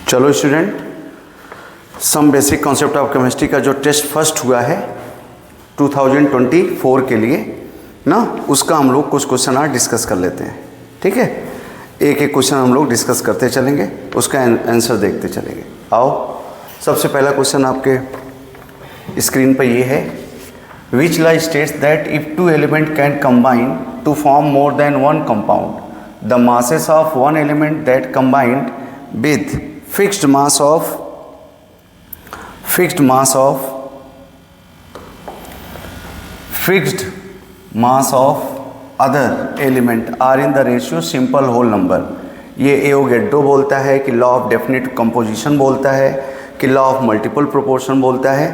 चलो student, some basic concept of chemistry का जो टेस्ट फर्स्ट हुआ है 2024 के लिए ना, उसका हम लोग कुछ क्वेश्चन आज डिस्कस कर लेते हैं। ठीक है, एक एक क्वेश्चन हम लोग डिस्कस करते चलेंगे, उसका आंसर देखते चलेंगे। आओ, सबसे पहला क्वेश्चन आपके स्क्रीन पर ये है, which law states that if two element can combine to form more than one compound, the masses of one element that combined with fixed mass of other element are in the ratio simple whole number। ये Avogadro बोलता है कि law of definite composition बोलता है कि law of multiple proportion बोलता है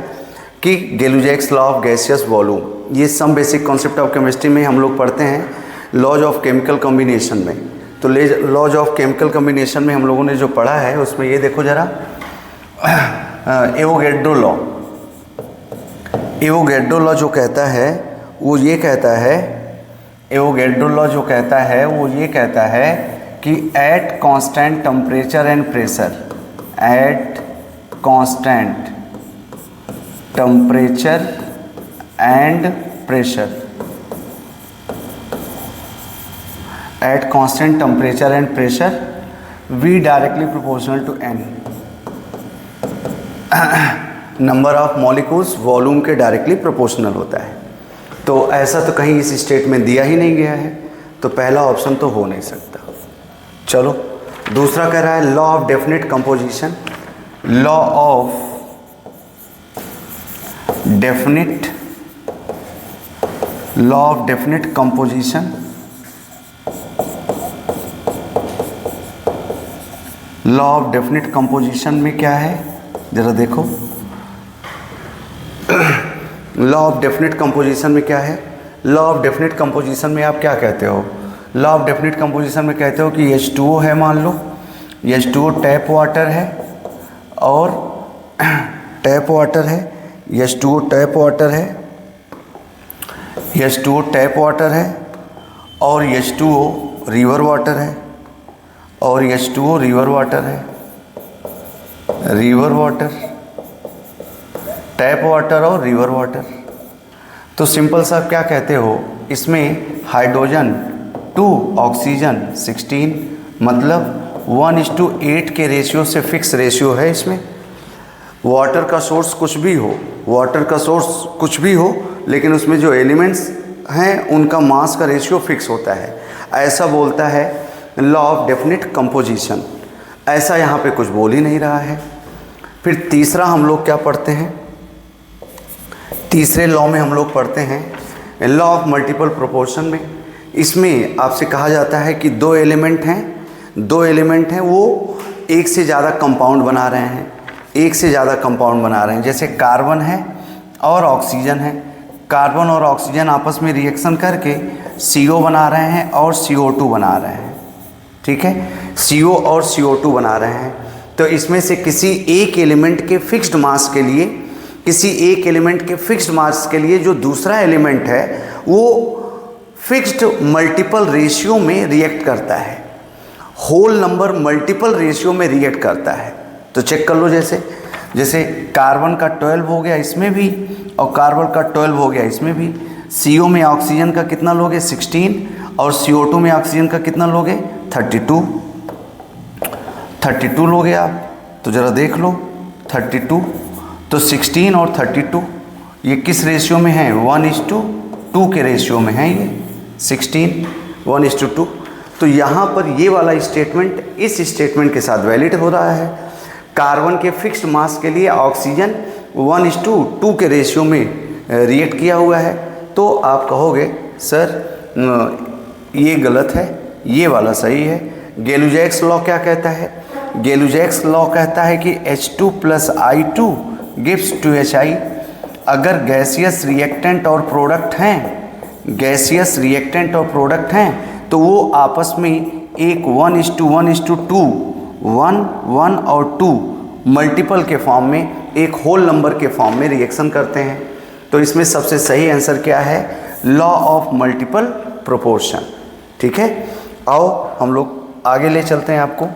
कि Gay Lussac's law of gaseous volume. ये some basic concept of chemistry में हम लोग पढ़ते हैं लॉज ऑफ केमिकल कॉम्बिनेशन में। तो लॉज ऑफ केमिकल कॉम्बिनेशन में हम लोगों ने जो पढ़ा है उसमें ये देखो ज़रा, एवोगैड्रो लॉ जो कहता है वो ये कहता है, एवोगैड्रो लॉ जो कहता है वो ये कहता है कि at constant temperature and pressure, at constant temperature and pressure, at constant temperature and pressure V directly proportional to N, number of molecules volume के डायरेक्टली प्रोपोर्शनल होता है। तो ऐसा तो कहीं इस स्टेट में दिया ही नहीं गया है, तो पहला ऑप्शन तो हो नहीं सकता। चलो, दूसरा कह रहा है law of definite composition, law of definite composition, law of definite composition में क्या है जरा देखो, लॉ ऑफ डेफिनेट कंपोजिशन में क्या है। लॉ ऑफ डेफिनेट कंपोजिशन में आप क्या कहते हो, लॉ ऑफ डेफिनेट कंपोजिशन में कहते हो कि H2O है, मान लो H2O टैप वाटर है और टैप वाटर है, H2O टैप वाटर है, H2O टैप वाटर है और H2O रिवर वाटर है और H2O रिवर वाटर है, रिवर वाटर, टैप वाटर और रिवर वाटर। तो सिंपल सा क्या कहते हो, इसमें हाइड्रोजन 2 ऑक्सीजन 16, मतलब 1:8 के रेशियो से फिक्स रेशियो है इसमें। वाटर का सोर्स कुछ भी हो, लेकिन उसमें जो एलिमेंट्स हैं उनका मास का रेशियो फिक्स होता है, ऐसा बोलता है लॉ ऑफ डेफिनेट कंपोजिशन। ऐसा यहाँ पे कुछ बोल ही नहीं रहा है। फिर तीसरा हम लोग क्या पढ़ते हैं, तीसरे लॉ में हम लोग पढ़ते हैं लॉ ऑफ मल्टीपल प्रोपोर्शन में। इसमें आपसे कहा जाता है कि दो एलिमेंट हैं वो एक से ज़्यादा कंपाउंड बना रहे हैं, जैसे कार्बन है और ऑक्सीजन है। कार्बन और ऑक्सीजन आपस में रिएक्शन करके CO बना रहे हैं और CO2 बना रहे हैं। ठीक है, CO और CO2 बना रहे हैं। तो इसमें से किसी एक एलिमेंट के फिक्स्ड मास के लिए जो दूसरा एलिमेंट है वो फिक्स्ड मल्टीपल रेशियो में रिएक्ट करता है, होल नंबर मल्टीपल रेशियो में रिएक्ट करता है। तो चेक कर लो, जैसे कार्बन का 12 हो गया इसमें भी और कार्बन का 12 हो गया इसमें भी। CO में ऑक्सीजन का कितना लोगे 16 और CO2 में ऑक्सीजन का कितना लोगे 32 लोगे आप। तो ज़रा देख लो 32, तो 16 और 32 ये किस रेशियो में है, 1:2 के रेशियो में है ये 16 1:2। तो यहाँ पर ये वाला स्टेटमेंट इस स्टेटमेंट के साथ वैलिड हो रहा है। कार्बन के फिक्स्ड मास के लिए ऑक्सीजन 1:2 के रेशियो में रिएक्ट किया हुआ है। तो आप कहोगे सर ये गलत है, ये वाला सही है। गैलुजैक्स लॉ क्या कहता है, गैलुजैक्स लॉ कहता है कि H2 + I2 गिव्स 2HI। अगर गैसियस रिएक्टेंट और प्रोडक्ट हैं तो वो आपस में एक 1:1:2 1 और 2 मल्टीपल के फॉर्म में, एक होल नंबर के फॉर्म में रिएक्शन करते हैं। तो इसमें सबसे सही आंसर क्या है, लॉ ऑफ मल्टीपल प्रोपोर्शन। ठीक है, आओ हम लोग आगे ले चलते हैं आपको।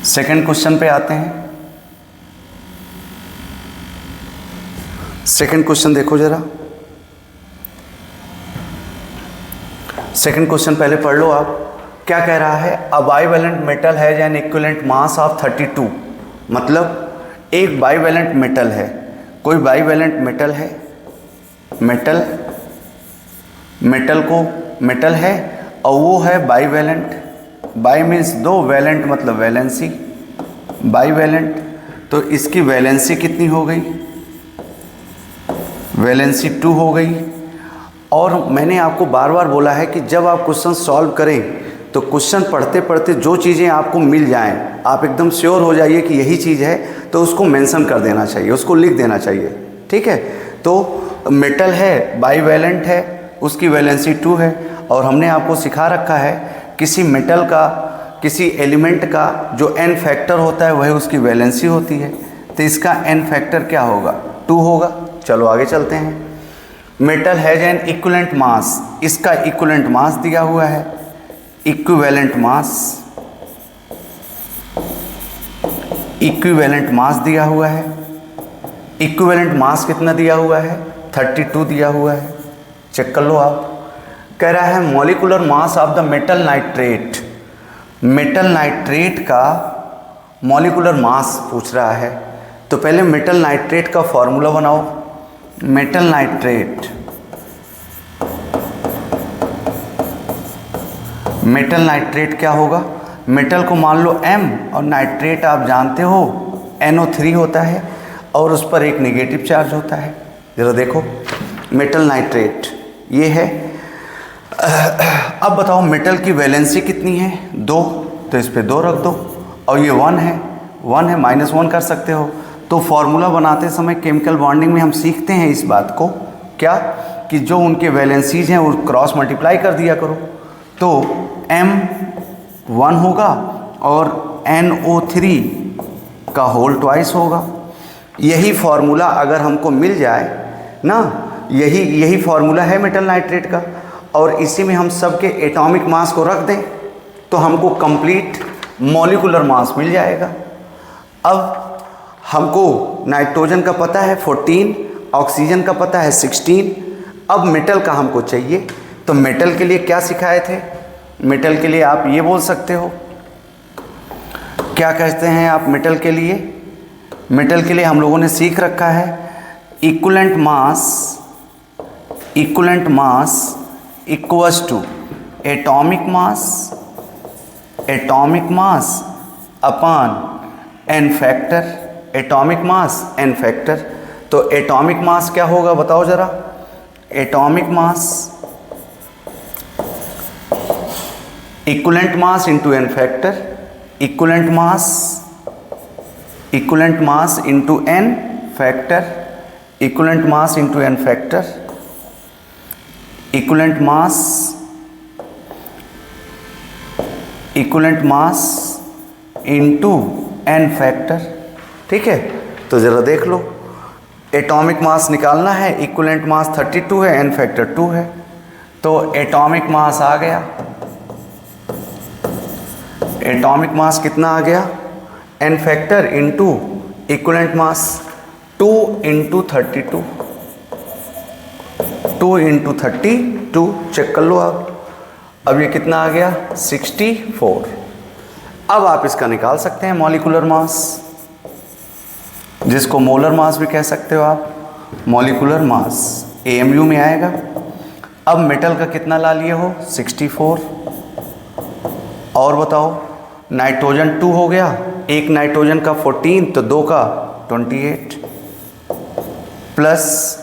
सेकंड क्वेश्चन पे आते हैं। सेकंड क्वेश्चन देखो जरा। सेकंड क्वेश्चन पहले पढ़ लो आप। क्या कह रहा है? A bivalent metal has an equivalent mass of 32। मतलब एक बाइवेलेंट मेटल है, कोई बाइवेलेंट मेटल है, मेटल है और वो है बाइवेलेंट। बाई मीन्स दो, वैलेंट मतलब वैलेंसी, बाइवेलेंट। तो इसकी वैलेंसी कितनी हो गई? वैलेंसी 2 हो गई। और मैंने आपको बार बार बोला है कि जब आप क्वेश्चन सॉल्व करें तो क्वेश्चन पढ़ते पढ़ते जो चीज़ें आपको मिल जाएं, आप एकदम श्योर हो जाइए कि यही चीज़ है, तो उसको मेंशन कर देना चाहिए, उसको लिख देना चाहिए। ठीक है? तो मेटल है, बाइवेलेंट है, उसकी वैलेंसी 2 है। और हमने आपको सिखा रखा है किसी मेटल का, किसी एलिमेंट का जो n फैक्टर होता है वह उसकी वैलेंसी होती है। तो इसका n फैक्टर क्या होगा? 2 होगा। चलो आगे चलते हैं। मेटल हैज एन इक्विवेलेंट मास, इसका इक्विवेलेंट मास दिया हुआ है, इक्विवेलेंट मास दिया हुआ है। इक्विवेलेंट मास कितना दिया हुआ है? 32 दिया हुआ है। चेक कर लो आप। कह रहा है molecular mass of the metal nitrate, metal nitrate का मॉलिक्यूलर मास पूछ रहा है। तो पहले मेटल नाइट्रेट का फॉर्मूला बनाओ। मेटल नाइट्रेट क्या होगा? मेटल को मान लो M और नाइट्रेट आप जानते हो NO3 होता है और उस पर एक नेगेटिव चार्ज होता है। जरा देखो मेटल नाइट्रेट ये है। अब बताओ मेटल की वैलेंसी कितनी है? 2, तो इस पे 2 रख दो। और ये 1 है, -1 कर सकते हो। तो फॉर्मूला बनाते समय केमिकल बॉन्डिंग में हम सीखते हैं इस बात को, क्या कि जो उनके वैलेंसीज हैं वो क्रॉस मल्टीप्लाई कर दिया करो। तो M 1 होगा और NO3 का होल ट्वाइस होगा। यही फॉर्मूला अगर हमको मिल जाए ना, यही फॉर्मूला है मेटल नाइट्रेट का, और इसी में हम सब के एटॉमिक मास को रख दें तो हमको कंप्लीट मॉलिक्यूलर मास मिल जाएगा। अब हमको नाइट्रोजन का पता है 14, ऑक्सीजन का पता है 16। अब मेटल का हमको चाहिए। तो मेटल के लिए क्या सिखाए थे? मेटल के लिए आप ये बोल सकते हो, क्या कहते हैं आप मेटल के लिए? मेटल के लिए हम लोगों ने सीख रखा है equivalent mass equals to atomic mass upon n factor, atomic mass n factor. तो एटॉमिक मास क्या होगा बताओ जरा? Atomic mass equivalent mass into n factor, equivalent mass into n factor, equivalent mass into n factor, equivalent mass into n factor. ठीक है? तो ज़रा देख लो, एटॉमिक मास निकालना है, इक्विवेलेंट मास 32 है, n फैक्टर 2 है। तो एटॉमिक मास आ गया, एटॉमिक मास कितना आ गया? n factor into equivalent mass 2 into 32, 2 into 32। Check कर लो आप। अब ये कितना आ गया? 64। अब आप इसका निकाल सकते हैं मॉलिक्यूलर मास, जिसको मोलर मास भी कह सकते हो आप। मॉलिक्यूलर मास AMU में आएगा। अब मेटल का कितना ला लिए हो? 64। और बताओ, नाइट्रोजन 2 हो गया, एक नाइट्रोजन का 14 तो 2 का 28, प्लस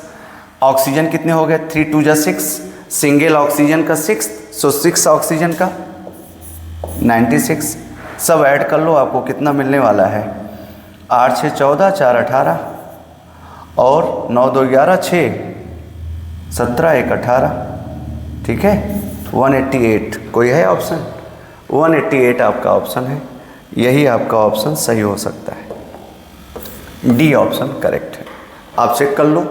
ऑक्सीजन कितने हो गए? 3 2 जा 6, सिंगल ऑक्सीजन का 6, सो 6 ऑक्सीजन का 96। सब ऐड कर लो, आपको कितना मिलने वाला है? 8 6 14, 4 18 और 9 2 11, 6 17 1 18। ठीक है? 188 कोई है ऑप्शन? 188 आपका ऑप्शन है। यही आपका ऑप्शन सही हो सकता है। डी ऑप्शन करेक्ट है। आप चेक कर लो,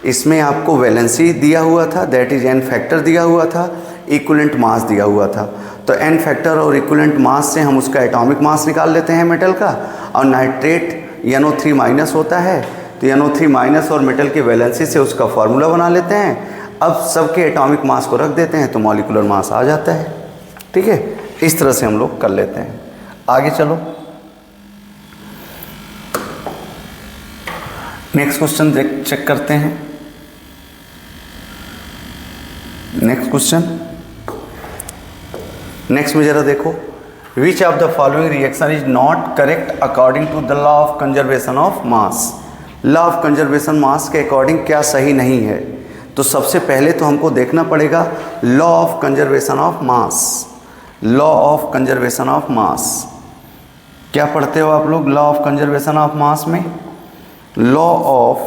इसमें आपको वैलेंसी दिया हुआ था, दैट इज n फैक्टर दिया हुआ था, इक्विवेलेंट मास दिया हुआ था। तो n फैक्टर और इक्विवेलेंट मास से हम उसका एटॉमिक मास निकाल लेते हैं मेटल का, और नाइट्रेट NO3 माइनस होता है, तो NO3 माइनस और मेटल की वैलेंसी से उसका फार्मूला बना लेते हैं। अब सबके एटॉमिक मास को रख देते हैं तो मॉलिक्यूलर मास आ जाता है। ठीक है, इस तरह से हम लोग कर लेते हैं। आगे चलो, नेक्स्ट क्वेश्चन चेक करते हैं। नेक्स्ट क्वेश्चन, नेक्स्ट में जरा देखो, which of the following reaction is not correct according to the law of conservation of mass. Law of conservation mass के अकॉर्डिंग क्या सही नहीं है। तो सबसे पहले तो हमको देखना पड़ेगा law of conservation of mass. Law of conservation of mass क्या पढ़ते हो आप लोग law of conservation of mass में? Law of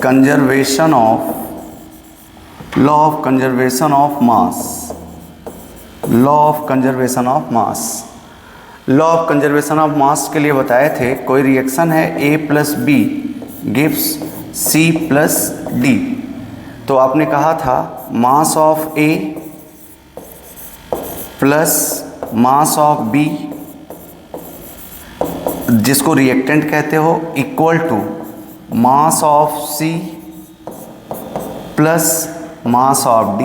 conservation of mass. Law of conservation of mass, law of conservation of mass के लिए बताए थे, कोई रिएक्शन है A plus B gives C plus D. तो आपने कहा था mass of A plus mass of B, जिसको रिएक्टेंट कहते हो, equal to mass of C plus mass of D।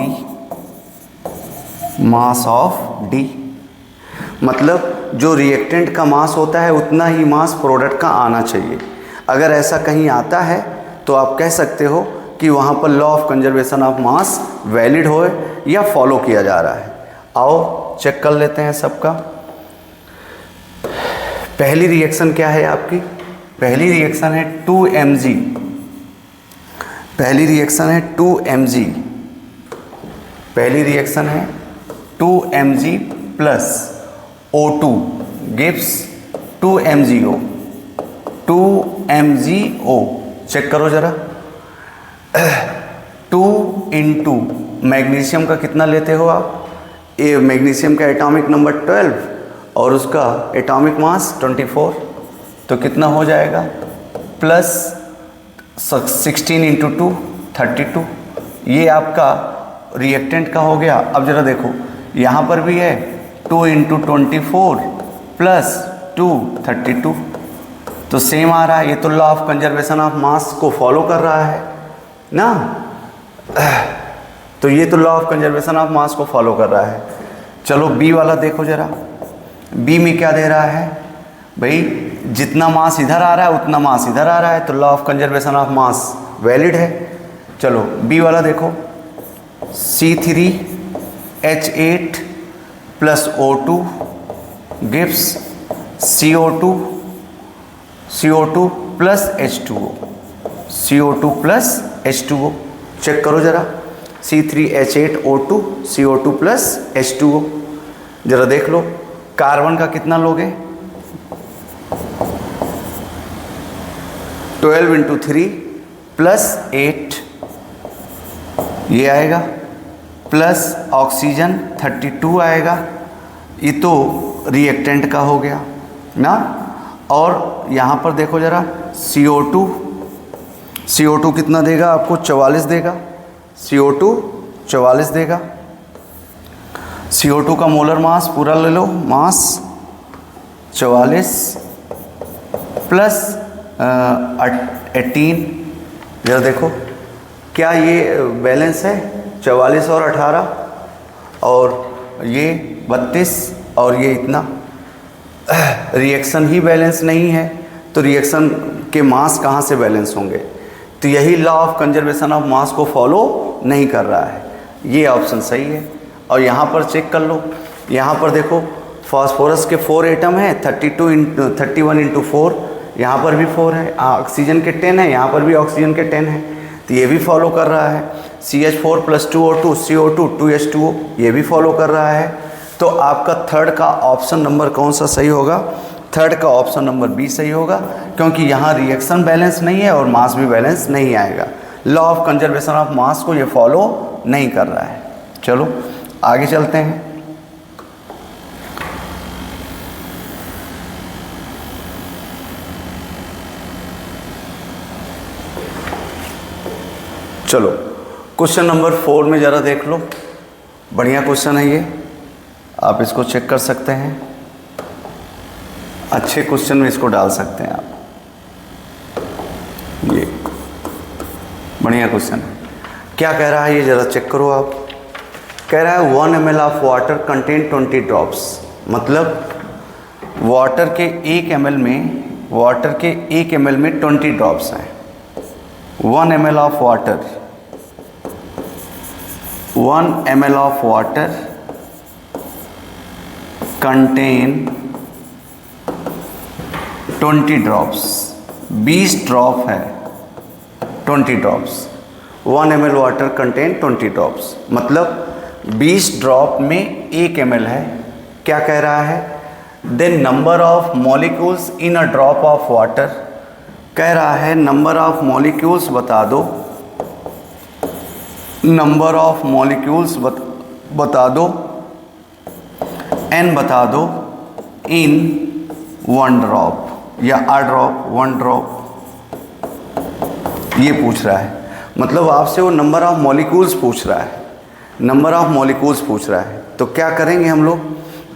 Mass of D मतलब जो रिएक्टेंट का मास होता है उतना ही मास प्रोडक्ट का आना चाहिए। अगर ऐसा कहीं आता है तो आप कह सकते हो कि वहाँ पर law of conservation of mass valid हो या फॉलो किया जा रहा है। आओ चेक कर लेते हैं सबका। पहली रिएक्शन क्या है आपकी? पहली रिएक्शन है 2Mg। पहली रिएक्शन है 2Mg। पहली रिएक्शन है 2Mg plus O2 gives 2MgO। 2MgO check करो जरा। 2 इंटू मैग्नीशियम का कितना लेते हो आप? ये मैग्नीशियम का एटॉमिक नंबर 12 और उसका एटॉमिक मास 24, तो कितना हो जाएगा? Plus 16 into 2 32। ये आपका रिएक्टेंट का हो गया। अब जरा देखो, यहाँ पर भी है 2 इंटू 24 प्लस 2 32, तो सेम आ रहा है। ये तो लॉ ऑफ कंजर्वेशन ऑफ मास को फॉलो कर रहा है ना। तो ये तो लॉ ऑफ कंजर्वेशन ऑफ मास को फॉलो कर रहा है। चलो बी वाला देखो जरा। बी में क्या दे रहा है भाई? जितना मास इधर आ रहा है उतना मास इधर आ रहा है, तो law of conservation of mass valid है। चलो बी वाला देखो, C3H8 plus O2 gives CO2 plus H2O। CO2 plus H2O check करो जरा। C3H8O2 CO2 प्लस H2O जरा देख लो। कार्बन का कितना लोगे? 12 इंटू 3 प्लस 8 ये आएगा, प्लस ऑक्सीजन 32 आएगा। ये तो रिएक्टेंट का हो गया ना। और यहाँ पर देखो जरा, CO2 कितना देगा आपको? 44 देगा। CO2 44 देगा। CO2 का मोलर मास पूरा ले लो, मास 44 प्लस 18। जरा देखो क्या ये बैलेंस है? 44 और 18 और ये 32 और ये इतना। रिएक्शन ही बैलेंस नहीं है तो रिएक्शन के मास कहाँ से बैलेंस होंगे? तो यही लॉ ऑफ कंजर्वेशन ऑफ मास को फॉलो नहीं कर रहा है। ये ऑप्शन सही है। और यहाँ पर चेक कर लो, यहाँ पर देखो फास्फोरस के 4 एटम हैं, 31 इंटू 4, यहाँ पर भी 4 है। ऑक्सीजन के 10 है, यहाँ पर भी ऑक्सीजन के 10 है, तो ये भी फॉलो कर रहा है। CH4 plus 2O2 CO2 2H2O ये भी फॉलो कर रहा है। तो आपका थर्ड का ऑप्शन नंबर कौन सा सही होगा? थर्ड का ऑप्शन नंबर बी सही होगा, क्योंकि यहाँ रिएक्शन बैलेंस नहीं है और मास भी बैलेंस नहीं आएगा। लॉ ऑफ कंजर्वेशन ऑफ मास को ये फॉलो नहीं कर रहा है। चलो आगे चलते हैं। चलो क्वेश्चन नंबर 4 में ज़रा देख लो, बढ़िया क्वेश्चन है ये, आप इसको चेक कर सकते हैं, अच्छे क्वेश्चन में इसको डाल सकते हैं आप, ये बढ़िया क्वेश्चन है। क्या कह रहा है ये ज़रा चेक करो आप। कह रहा है 1 ml of water contain 20 drops, मतलब वाटर के 1 ml में 20 ड्रॉप्स हैं। 1 ml of water, 1 ml of water contain 20 drops, 20 drop है, 20 drops. 1 ml water contain 20 drops, मतलब 20 ड्रॉप में 1 ml है। क्या कह रहा है? Then number of molecules in a drop of water, कह रहा है नंबर ऑफ मॉलिक्यूल्स बता दो, नंबर ऑफ मॉलिक्यूल्स बता दो, n बता दो इन 1 ड्रॉप या अ ड्रॉप, 1 ड्रॉप, ये पूछ रहा है। मतलब आपसे वो नंबर ऑफ मॉलिक्यूल्स पूछ रहा है, नंबर ऑफ मॉलिक्यूल्स पूछ रहा है। तो क्या करेंगे हम लोग,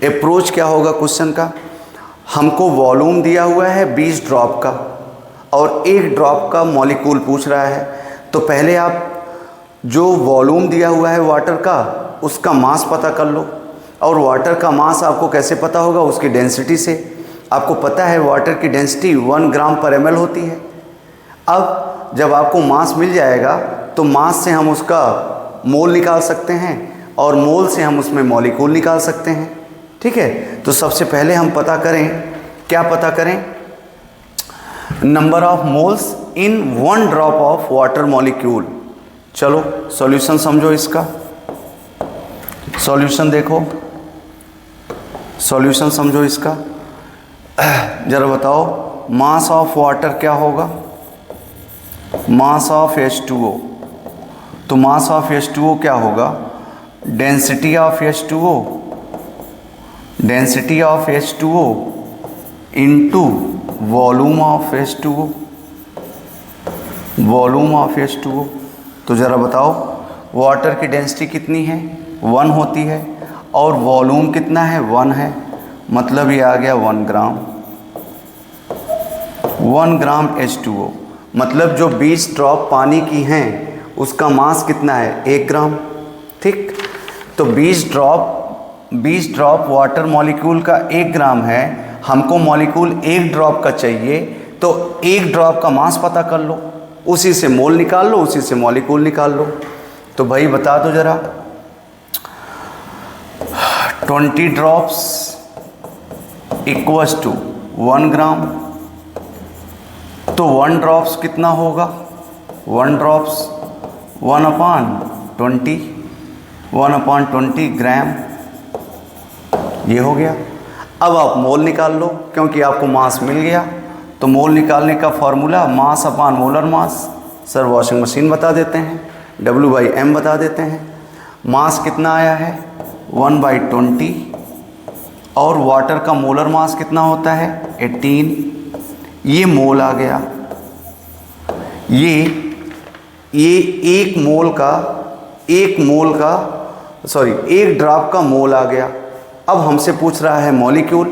अप्रोच क्या होगा क्वेश्चन का, हमको वॉल्यूम दिया हुआ है 20 ड्रॉप का और 1 ड्रॉप का मॉलिक्यूल पूछ रहा है। तो पहले आप जो वॉल्यूम दिया हुआ है वाटर का, उसका मास पता कर लो। और वाटर का मास आपको कैसे पता होगा? उसकी डेंसिटी से। आपको पता है वाटर की डेंसिटी 1 ग्राम पर ml होती है। अब जब आपको मास मिल जाएगा तो मास से हम उसका मोल निकाल सकते हैं और मोल से हम उसमें मॉलिक्यूल निकाल सकते हैं। ठीक है, तो सबसे पहले हम पता करें, क्या पता करें? Number of moles in 1 drop of water molecule. चलो सॉल्यूशन समझो इसका, सॉल्यूशन देखो, सॉल्यूशन समझो इसका। जरा बताओ मास ऑफ वाटर क्या होगा? Mass of H2O। तो मास ऑफ H2O क्या होगा? Density of H2O, density of H2O into volume of H2O, volume of H2O। तो ज़रा बताओ वाटर की डेंसिटी कितनी है? 1 होती है और वॉल्यूम कितना है? 1 है, मतलब ये आ गया 1 ग्राम, 1 ग्राम H2O। मतलब जो 20 ड्रॉप पानी की हैं उसका मास कितना है? 1 ग्राम। ठीक, तो 20 ड्रॉप वाटर मॉलिक्यूल का 1 ग्राम है, हमको मॉलिक्यूल 1 ड्रॉप का चाहिए, तो 1 ड्रॉप का मास पता कर लो, उसी से मोल निकाल लो, उसी से मॉलिक्यूल निकाल लो। तो भाई बता दो ज़रा, 20 ड्रॉप्स इक्वल्स टू 1 ग्राम। तो 1 ड्रॉप्स कितना होगा? 1 ड्रॉप्स 1/20, 1/20 ग्राम, ये हो गया। अब आप मोल निकाल लो, क्योंकि आपको मास मिल गया। तो मोल निकालने का formula mass upon molar mass, sir washing machine बता देते हैं, W/m बता देते हैं। मास कितना आया है? 1/20, और वाटर का मोलर मास कितना होता है? 18, ये मोल आ गया। ये एक ड्रॉप का मोल आ गया। अब हमसे पूछ रहा है मॉलिक्यूल,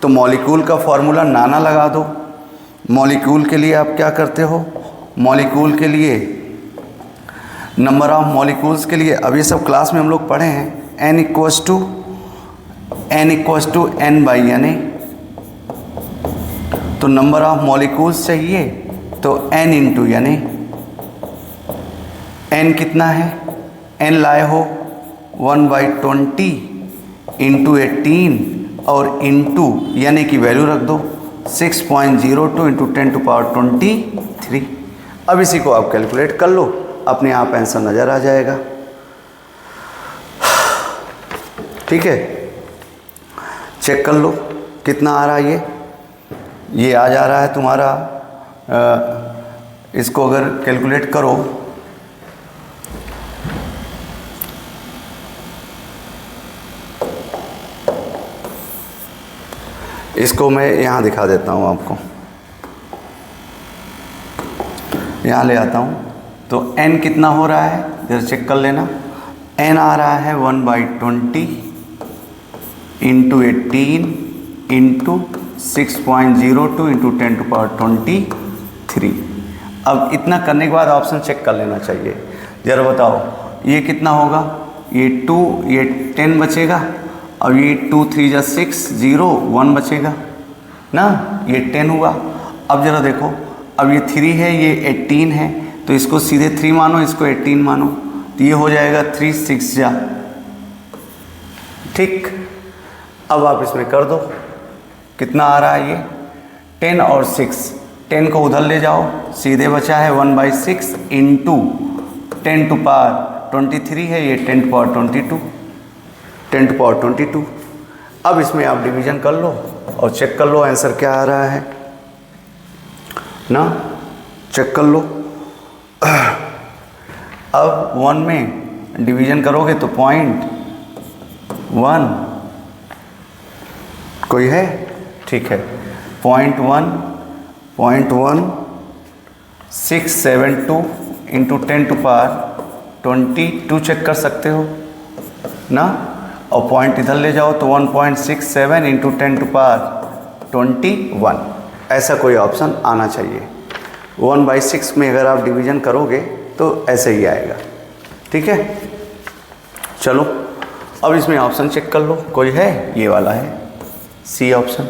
तो मॉलिक्यूल का फॉर्मूला नाना लगा दो। मॉलिक्यूल के लिए आप क्या करते हो? मॉलिक्यूल के लिए, नंबर ऑफ मॉलिक्यूल्स के लिए, अब ये सब क्लास में हम लोग पढ़े हैं, n इक्वल्स टू n/Na। तो नंबर ऑफ मॉलिक्यूल्स चाहिए तो n इंटू Na। n कितना है? n लाए हो 1/20 इंटू 18 और इंटू यानी की वैल्यू रख दो 6.02 इंटू 10⁻23। अब इसी को आप कैलकुलेट कर लो, अपने आप आंसर नज़र आ जाएगा। ठीक है, चेक कर लो कितना आ रहा है। ये आ जा रहा है तुम्हारा, इसको अगर कैलकुलेट करो इसको मैं यहाँ दिखा देता हूँ आपको, यहाँ ले आता हूँ। तो n कितना हो रहा है जरा चेक कर लेना। n आ रहा है 1/20 इंटू 18 इंटू 6.02 इंटू 10⁻23। अब इतना करने के बाद ऑप्शन चेक कर लेना चाहिए। ज़रा बताओ ये कितना होगा, ये 2, ये 10 बचेगा, अब ये 2 3 जा 6 0 1 बचेगा ना, ये 10 हुआ। अब ज़रा देखो, अब ये 3 है, ये 18 है, तो इसको सीधे 3 मानो, इसको 18 मानो, तो ये हो जाएगा 3 6 जा, ठीक। अब आप इसमें कर दो, कितना आ रहा है ये 10 और 6, 10 को उधर ले जाओ, सीधे बचा है 1/6 इंटू 10⁻23 है, ये 10⁻22। अब इसमें आप डिवीजन कर लो और चेक कर लो आंसर क्या आ रहा है ना, चेक कर लो। अब 1 में डिवीजन करोगे तो 0.1 कोई है, ठीक है, 0.1672 इंटू 10⁻22 चेक कर सकते हो ना, और पॉइंट इधर ले जाओ तो 1.67 इंटू 10⁻21, ऐसा कोई ऑप्शन आना चाहिए। 1/6 में अगर आप डिवीजन करोगे तो ऐसे ही आएगा, ठीक है। चलो अब इसमें ऑप्शन चेक कर लो, कोई है, ये वाला है सी ऑप्शन।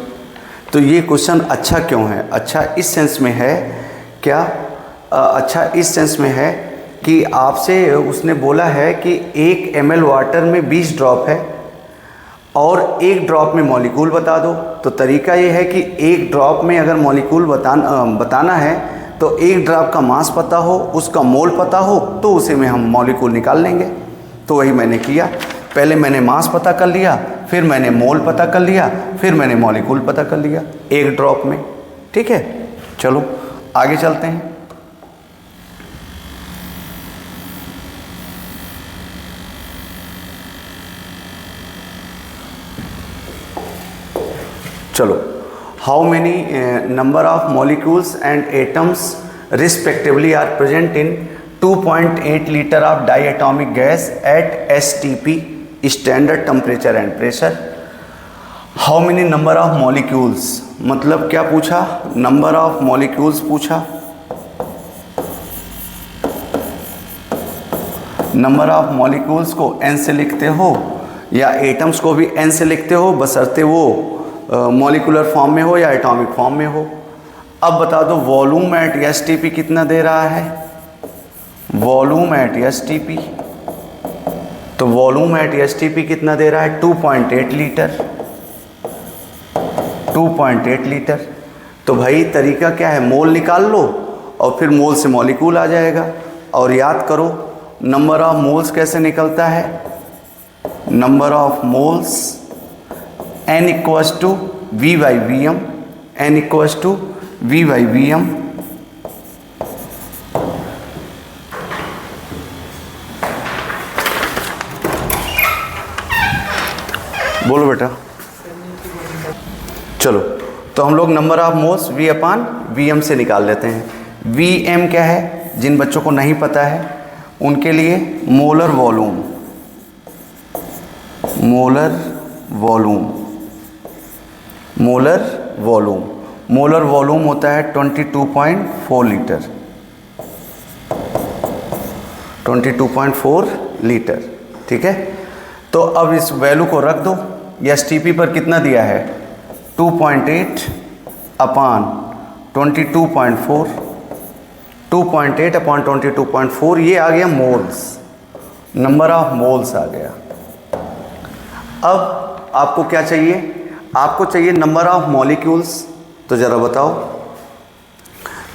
तो ये क्वेश्चन अच्छा क्यों है? अच्छा इस सेंस में है क्या, अच्छा इस सेंस में है कि आपसे उसने बोला है कि 1 ml वाटर में 20 ड्रॉप है और 1 ड्रॉप में मॉलिक्यूल बता दो। तो तरीका ये है कि 1 ड्रॉप में अगर मॉलिक्यूल बताना है तो 1 ड्रॉप का मास पता हो, उसका मोल पता हो, तो उसे में हम मॉलिक्यूल निकाल लेंगे। तो वही मैंने किया, पहले मैंने मास पता कर लिया, फिर मैंने मोल पता कर लिया, फिर मैंने मॉलिक्यूल पता कर लिया 1 ड्रॉप में, ठीक है। चलो आगे चलते हैं। चलो, how many number of molecules and atoms respectively are present in 2.8 litre of diatomic gas at STP standard temperature and pressure. How many number of molecules, मतलब क्या पूछा, नंबर ऑफ मॉलिक्यूल्स पूछा। नंबर ऑफ मॉलिक्यूल्स को n से लिखते हो या atoms को भी n से लिखते हो, बशर्ते वो मॉलिकुलर फॉर्म में हो या एटॉमिक फॉर्म में हो। अब बता दो वॉल्यूम एट STP कितना दे रहा है, वॉल्यूम एट STP, तो वॉल्यूम एट STP कितना दे रहा है 2.8 लीटर, 2.8 लीटर। तो भाई तरीका क्या है, मोल निकाल लो और फिर मोल से मॉलिक्यूल आ जाएगा। और याद करो नंबर ऑफ मोल्स कैसे निकलता है, number of moles n equals to V/Vm, n equals to V/Vm। बोलो बेटा। चलो तो हम लोग नंबर ऑफ मोल्स V/Vm से निकाल लेते हैं। Vm क्या है, जिन बच्चों को नहीं पता है उनके लिए molar volume, molar volume, molar volume, molar volume होता है 22.4 लीटर, 22.4 लीटर, ठीक है। तो अब इस वैल्यू को रख दो, STP पर कितना दिया है 2.8 अपान 22.4, 2.8 अपान 22.4, ये आ गया मोल्स, नंबर ऑफ मोल्स आ गया। अब आपको क्या चाहिए, आपको चाहिए नंबर ऑफ मॉलिक्यूल्स। तो ज़रा बताओ,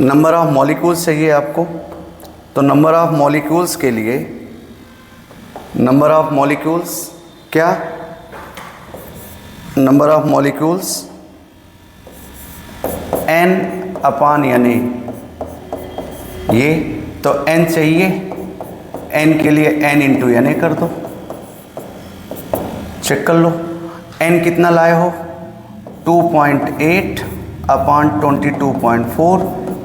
नंबर ऑफ मॉलिक्यूल्स चाहिए आपको। तो नंबर ऑफ मॉलिक्यूल्स के लिए, नंबर ऑफ मॉलिक्यूल्स क्या, नंबर ऑफ मॉलिक्यूल्स n अपान यानी ये, तो n चाहिए, n के लिए n इंटू यानी कर दो, चेक कर लो n कितना लाए हो 2.8 अपान 22.4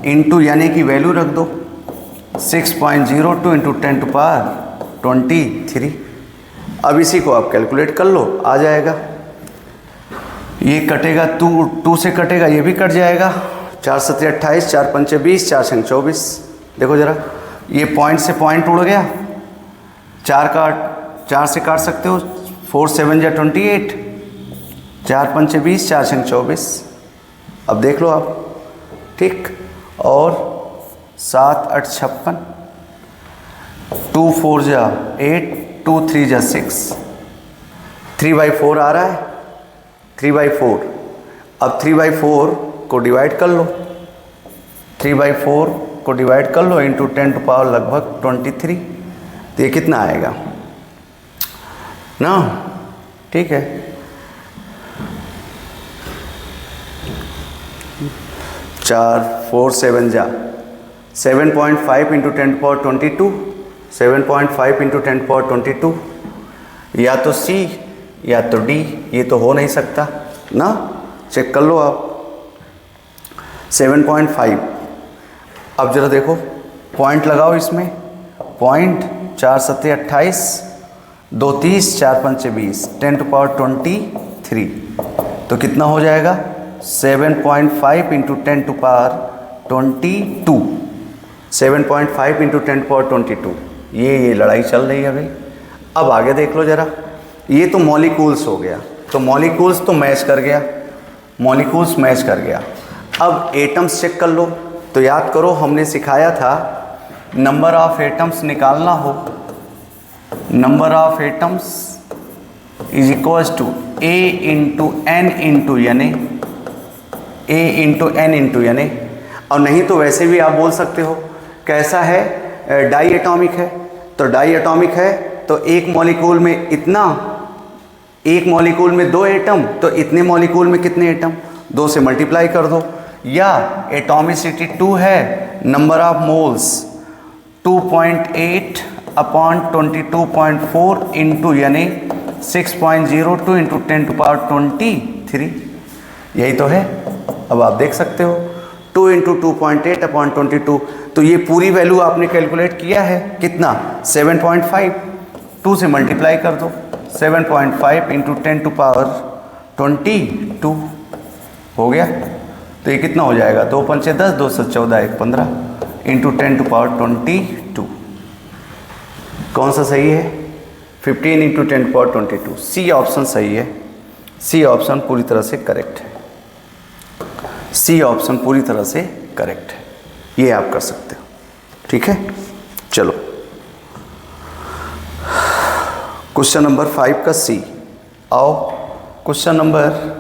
इंटू यानी की वैल्यू रख दो 6.02 इंटू 10⁻23। अब इसी को आप कैलकुलेट कर लो, आ जाएगा। ये कटेगा, 2 से कटेगा, ये भी कट जाएगा। 4 7 28, 4 5 20, 4 6 24। देखो ज़रा, ये पॉइंट से पॉइंट उड़ गया। 4 से काट सकते हो। 4 7 जा 28, 4 5 20, 4 6 24। अब देख लो आप, ठीक। और 7 8 56, 2 4 जा 8, 2 3 जा 6, 3/4 आ रहा है, 3/4। अब 3/4 को डिवाइड कर लो, 3/4 को डिवाइड कर लो इंटू 10 टू पावर लगभग 23। तो ये कितना आएगा ना, ठीक है। 4 4 7 जा 7.5 into 10 to power 22, 7.5 into 10 to power 22। या तो सी या तो डी, ये तो हो नहीं सकता ना, चेक कर लो आप। 7.5। अब जरा देखो, पॉइंट लगाओ इसमें, पॉइंट 4 7 28, 2 30, 4 5 20, 10 टू पावर 23। तो कितना हो जाएगा, 7.5 into 10 to power 22, 7.5 into 10 to power 22। ये लड़ाई चल रही है भाई। अब आगे देख लो ज़रा, ये तो मॉलिक्यूल्स हो गया, तो मॉलिक्यूल्स तो मैच कर गया, मॉलिक्यूल्स मैच कर गया। अब एटम्स चेक कर लो। तो याद करो, हमने सिखाया था नंबर ऑफ एटम्स निकालना हो, number of atoms is equals to A into N into यानी ए इंटू एन इंटू यानी, और नहीं तो वैसे भी आप बोल सकते हो कैसा है, डाई एटॉमिक है। तो डाई एटॉमिक है तो एक मॉलिक्यूल में इतना, एक मॉलिक्यूल में 2 एटम, तो इतने मॉलिक्यूल में कितने एटम, 2 से मल्टीप्लाई कर दो। या एटॉमिसिटी 2 है, number of moles 2.8 upon 22.4 into यानी 6.02 इंटू 10 टू पावर 23। यही तो है। अब आप देख सकते हो 2 इंटू 2.8 अपॉन 22। तो ये पूरी वैल्यू आपने कैलकुलेट किया है, कितना, 7.5। 2 से मल्टीप्लाई कर दो, 7.5 इंटू 10 टू पावर 22 हो गया। तो ये कितना हो जाएगा, 2 5 10, 2 7 14, 1 15 इंटू 10 टू पावर 22। कौन सा सही है, 15 into 10 to power 22। C option सही है, सी ऑप्शन पूरी तरह से करेक्ट है, सी ऑप्शन पूरी तरह से करेक्ट है। ये आप कर सकते हो, ठीक है। चलो क्वेश्चन नंबर 5 का सी। आओ क्वेश्चन नंबर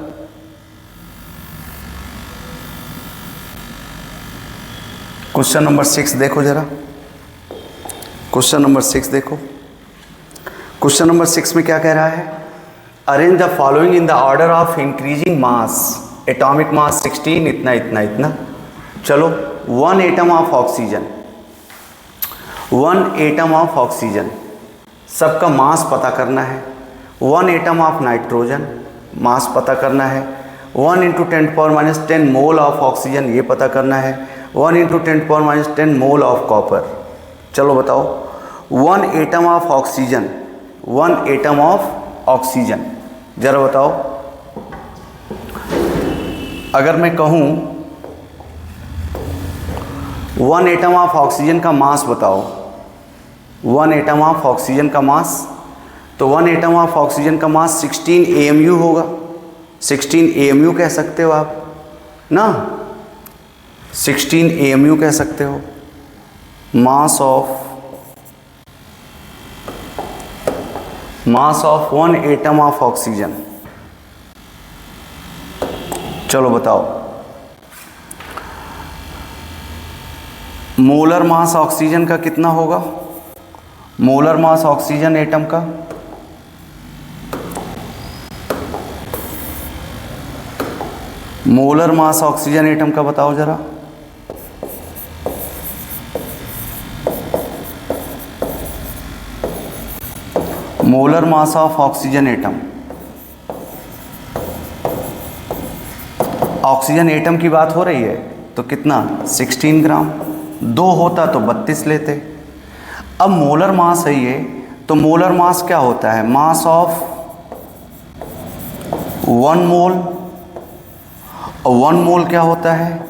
6 देखो जरा, क्वेश्चन नंबर 6 देखो। क्वेश्चन नंबर 6 में क्या कह रहा है, arrange the following in the order of increasing mass. Atomic mass 16, इतना इतना इतना। चलो 1 atom of oxygen, 1 atom of oxygen, सबका मास पता करना है। 1 एटम ऑफ नाइट्रोजन, मास पता करना है। 1 इंटू 10⁻10 मोल ऑफ ऑक्सीजन, ये पता करना है। 1 इंटू 10⁻10 मोल ऑफ कॉपर। चलो बताओ, 1 atom of oxygen, 1 atom of oxygen, जरा बताओ। अगर मैं कहूँ 1 एटम ऑफ ऑक्सीजन का मास बताओ, 1 एटम ऑफ ऑक्सीजन का मास, तो 1 एटम ऑफ ऑक्सीजन का मास 16 AMU होगा। 16 AMU कह सकते हो आप ना, 16 AMU कह सकते हो। मास ऑफ 1 एटम ऑफ ऑक्सीजन। चलो बताओ, मोलर मास ऑक्सीजन का कितना होगा, मोलर मास ऑक्सीजन एटम का, मोलर मास ऑक्सीजन एटम का बताओ जरा। Molar mass of oxygen atom, oxygen atom की बात हो रही है तो कितना, 16 ग्राम। 2 होता तो 32 लेते। अब मोलर मास है ये, तो मोलर मास क्या होता है, मास ऑफ 1 मोल, और 1 मोल क्या होता है,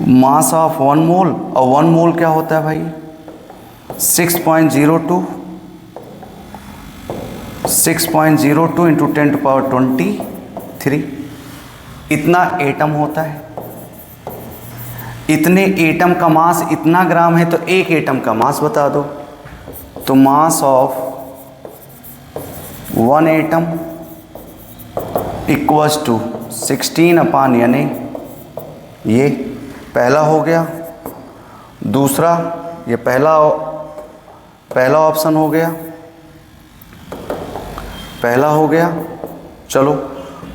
मास ऑफ 1 मोल, और 1 मोल क्या होता है भाई 6.02 इंटू 10⁻23, इतना एटम होता है। इतने एटम का मास इतना ग्राम है, तो एक एटम का मास बता दो। तो mass of 1 atom equals to 16 upon, यानी ये पहला हो गया। दूसरा, ये पहला ऑप्शन हो गया, पहला हो गया। चलो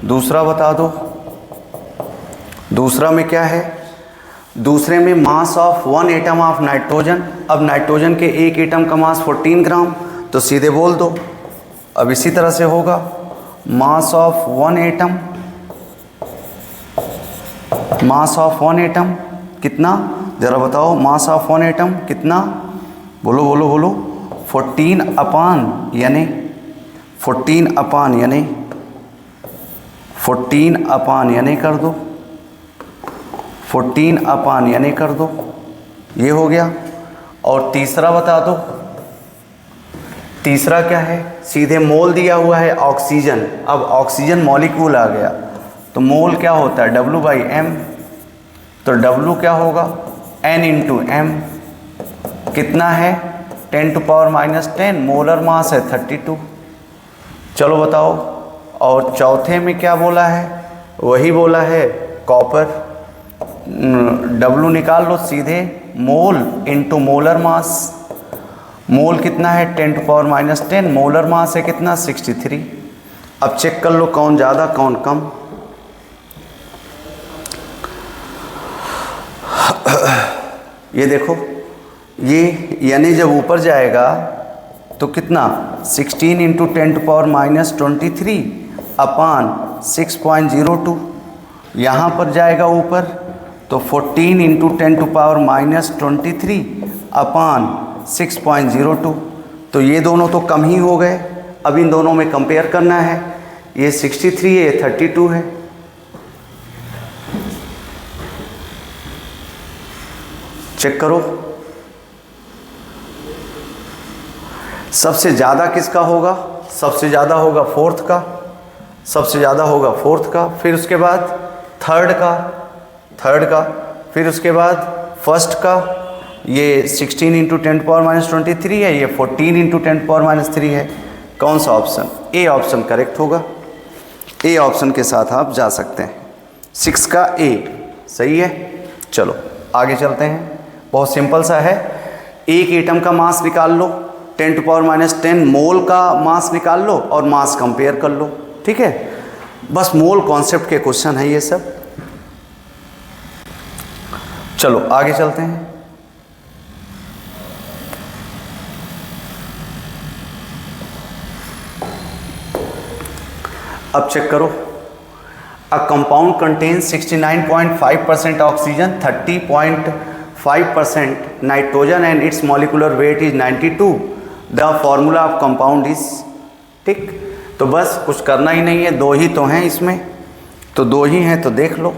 दूसरा बता दो। दूसरा में क्या है, दूसरे में मास ऑफ 1 एटम ऑफ नाइट्रोजन। अब नाइट्रोजन के एक एटम का मास 14 ग्राम, तो सीधे बोल दो। अब इसी तरह से होगा मास of 1 atom, mass of 1 atom कितना, ज़रा बताओ, मास ऑफ 1 एटम कितना, बोलो बोलो बोलो, 14 अपान यानी 14 अपान यानी कर दो, 14 अपान यानी कर दो, ये हो गया। और तीसरा बता दो, तीसरा क्या है, सीधे मोल दिया हुआ है ऑक्सीजन। अब ऑक्सीजन मॉलिक्यूल आ गया, तो मोल क्या होता है W/m, तो W क्या होगा N इंटू m, कितना है 10⁻⁻10, मोलर मास है 32। चलो बताओ। और चौथे में क्या बोला है, वही बोला है कॉपर, W निकाल लो सीधे, मोल इंटू मोलर मास, मोल कितना है 10⁻10, मोलर मास है कितना 63। अब चेक कर लो कौन ज़्यादा कौन कम। ये देखो, ये यानी जब ऊपर जाएगा तो कितना 16 इंटू 10⁻23 अपान 6.02, यहाँ पर जाएगा ऊपर तो 14 इंटू 10⁻23 अपान 6.02। तो ये दोनों तो कम ही हो गए। अब इन दोनों में कंपेयर करना है, ये 63 है, ये 32 है। चेक करो, सबसे ज़्यादा किसका होगा, सबसे ज़्यादा होगा फोर्थ का, सबसे ज़्यादा होगा फोर्थ का, फिर उसके बाद थर्ड का, फिर उसके बाद फर्स्ट का। ये 16 इंटू 10⁻23 है, ये 14 इंटू 10⁻3 है। कौन सा ऑप्शन, ए ऑप्शन करेक्ट होगा। ए ऑप्शन के साथ आप जा सकते हैं, 6 का ए सही है। चलो आगे चलते हैं, बहुत सिंपल सा है। एक एटम का मास निकाल लो, 10⁻10 मोल का मास निकाल लो और मास कंपेयर कर लो, ठीक है। बस मोल कॉन्सेप्ट के क्वेश्चन है ये सब। चलो आगे चलते हैं। अब चेक करो, a compound contains 69.5% oxygen, 30.5% nitrogen and it's molecular weight is 92। The formula of compound is, ठीक। तो बस कुछ करना ही नहीं है, दो ही तो हैं इसमें, तो दो ही हैं तो देख लो,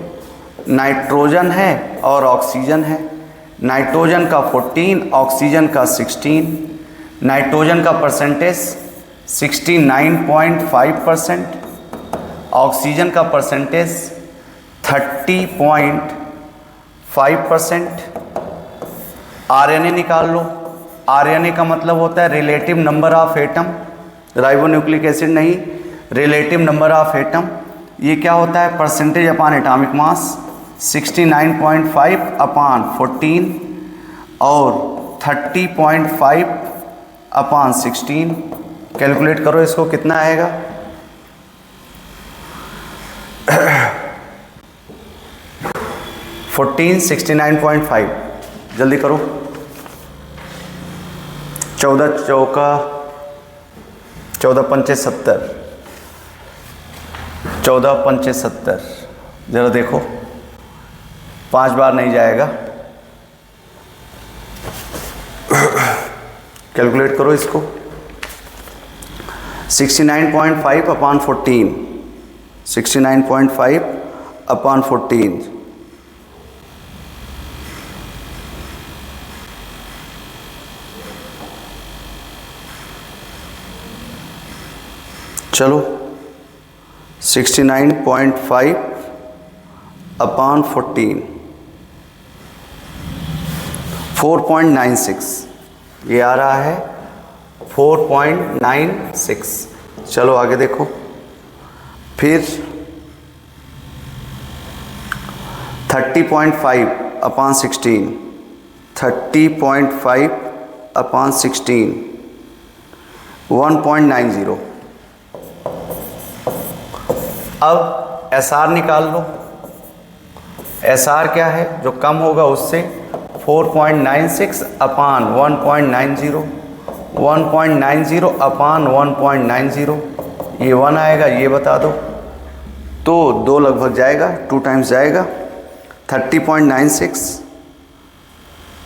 नाइट्रोजन है और ऑक्सीजन है। नाइट्रोजन का 14, ऑक्सीजन का 16। नाइट्रोजन का परसेंटेज 69.5%, ऑक्सीजन का परसेंटेज 30.5%। आरएनए निकाल लो, आरएनए का मतलब होता है relative number of atom, ribonucleic acid नहीं, रिलेटिव नंबर ऑफ एटम। ये क्या होता है, परसेंटेज अपान एटॉमिक मास, 69.5 अपान 14 और 30.5 अपान 16। कैलकुलेट करो इसको, कितना आएगा 14 69.5, जल्दी करो। 14 चौका 14 पंचे 70, 14 पंचे 70, ज़रा देखो 5 बार नहीं जाएगा। कैलकुलेट करो इसको। 69.5 अपॉन 14, 69.5 अपॉन 14, चलो 69.5 अपॉन 14, 4.96, ये आ रहा है 4.96। चलो आगे देखो। फिर 30.5 अपॉन 16, 30.5 अपॉन 16, 1.90। अब SR निकाल लो। SR क्या है, जो कम होगा उससे 4.96 अपान 1.90, 1.90 अपान 1.90, ये 1 आएगा, ये बता दो। तो 2 लगभग जाएगा, 2 टाइम्स जाएगा। 30.96,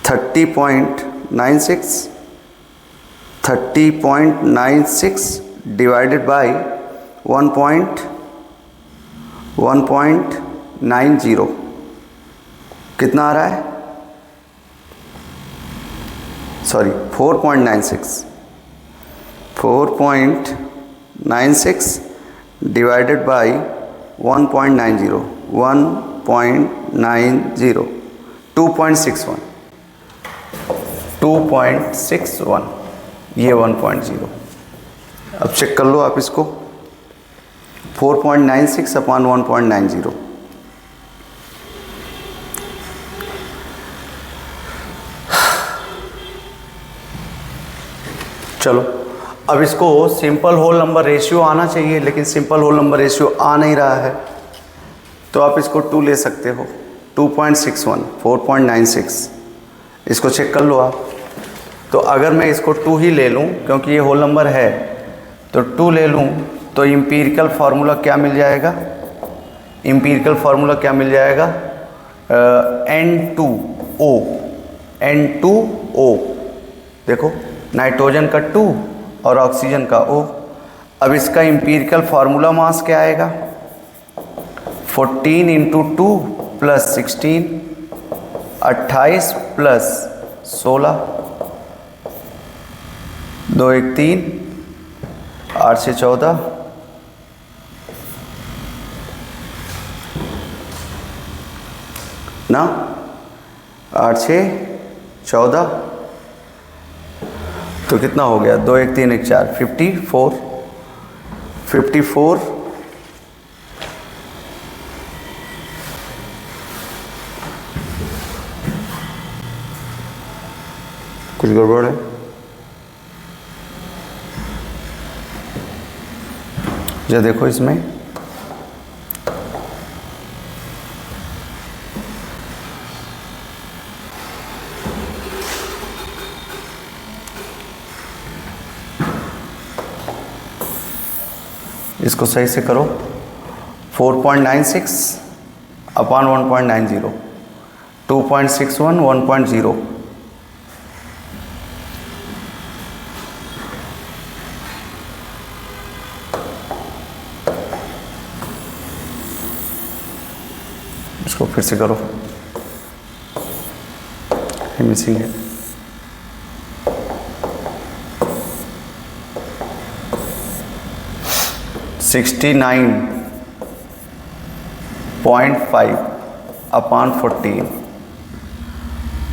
30.96, 30.96 डिवाइडेड बाई 1.90 कितना आ रहा है? सॉरी 4.96 डिवाइडेड बाई 1.90, 1.90, 2.61, 2.61, ये 1.0। अब चेक कर लो आप इसको। 4.96 अपॉन 1.90, चलो अब इसको सिंपल होल नंबर रेशियो आना चाहिए, लेकिन सिंपल होल नंबर रेशियो आ नहीं रहा है, तो आप इसको 2 ले सकते हो। 2.61, 4.96, इसको चेक कर लो आप। तो अगर मैं इसको 2 ही ले लूँ, क्योंकि ये होल नंबर है, तो 2 ले लूँ, तो इम्पीरिकल फार्मूला क्या मिल जाएगा? इम्पीरिकल फार्मूला क्या मिल जाएगा? N2O, N2O। देखो, नाइट्रोजन का 2 और ऑक्सीजन का O। अब इसका इम्पीरिकल फार्मूला मास क्या आएगा? 14 × 2 + 16, 28 + 16, 2 1 3, 8 से 14, ना 8 से 14, तो कितना हो गया? 2 1 3 1 4, 54, 54, कुछ गड़बड़ है? जो देखो इसमें इसको सही से करो। 4.96 अपॉन 1.90, 2.61, 1.0, इसको फिर से करो, ये मिसिंग है। $69.5 अपॉन 14,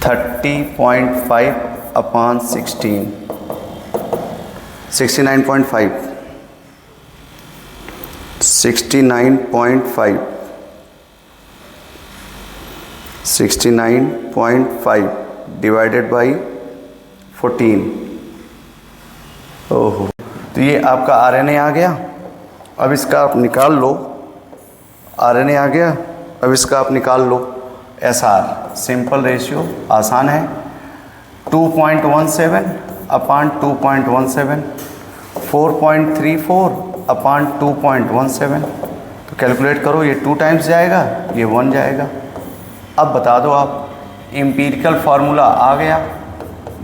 30.5 अपॉन 16, 69.5, 69.5, 69.5 डिवाइडेड बाई 14। ओहो, तो ये आपका RNA आ गया। अब इसका आप निकाल लो, RNA आ गया। अब इसका आप निकाल लो SR, सिंपल रेशियो, आसान है। 2.17 अपॉन 2.17, 4.34 अपॉन 2.17, तो कैलकुलेट करो, ये 2 टाइम्स जाएगा, ये 1 जाएगा। अब बता दो आप, इम्पीरिकल फार्मूला आ गया,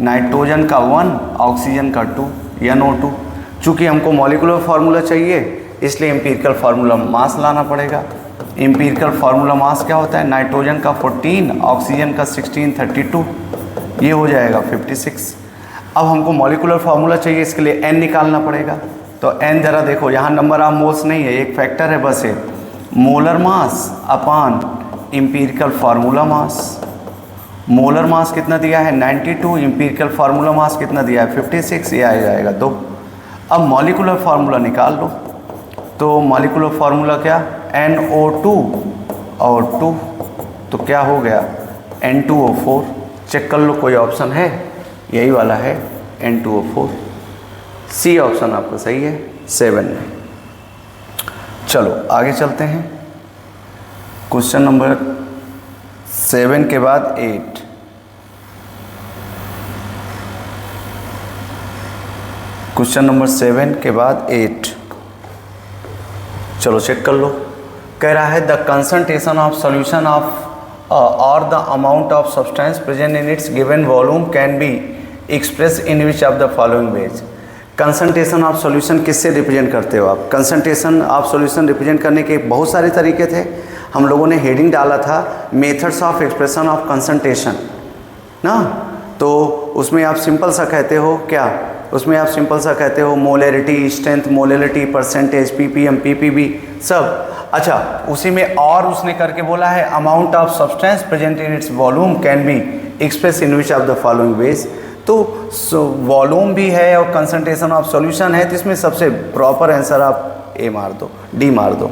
नाइट्रोजन का 1, ऑक्सीजन का 2, NO2। चूँकि हमको मॉलिक्यूलर फार्मूला चाहिए इसलिए एम्पिरिकल फार्मूला मास लाना पड़ेगा। एम्पिरिकल फार्मूला मास क्या होता है? नाइट्रोजन का 14, ऑक्सीजन का 16, 32, ये हो जाएगा 56। अब हमको मॉलिक्यूलर फार्मूला चाहिए, इसके लिए n निकालना पड़ेगा। तो n ज़रा देखो, यहाँ नंबर ऑफ मोल्स नहीं है, एक फैक्टर है बस है, molar mass upon empirical formula mass. Molar mass कितना दिया है? 92, एम्पिरिकल फार्मूला मास कितना दिया है? 56, ये आ जाएगा 2। अब मॉलिक्यूलर फार्मूला निकाल लो। तो मॉलिक्यूलर फार्मूला क्या? NO2 और 2, तो क्या हो गया? N2O4। चेक कर लो कोई ऑप्शन है, यही वाला है N2O4। सी ऑप्शन आपका सही है 7 में। चलो आगे चलते हैं। क्वेश्चन नंबर 7 के बाद 8। क्वेश्चन नंबर 7 के बाद 8, चलो चेक कर लो। कह रहा है the concentration of solution of or the amount of substance present in its given volume can be express in which of the following ways. Concentration of solution किससे रिप्रेजेंट करते हो आप? कंसंट्रेशन ऑफ सॉल्यूशन रिप्रेजेंट करने के बहुत सारे तरीके थे। हम लोगों ने हेडिंग डाला था methods of expression of concentration ना, तो उसमें आप सिंपल सा कहते हो क्या? उसमें आप सिंपल सा कहते हो molarity, strength, molarity, percentage, ppm, ppb सब। अच्छा, उसी में और उसने करके बोला है amount of substance present in its volume can be express in which of the following veg. तो वॉल्यूम भी है और कंसंट्रेशन ऑफ सॉल्यूशन है, तो इसमें सबसे प्रॉपर आंसर आप ए मार दो, डी मार दो।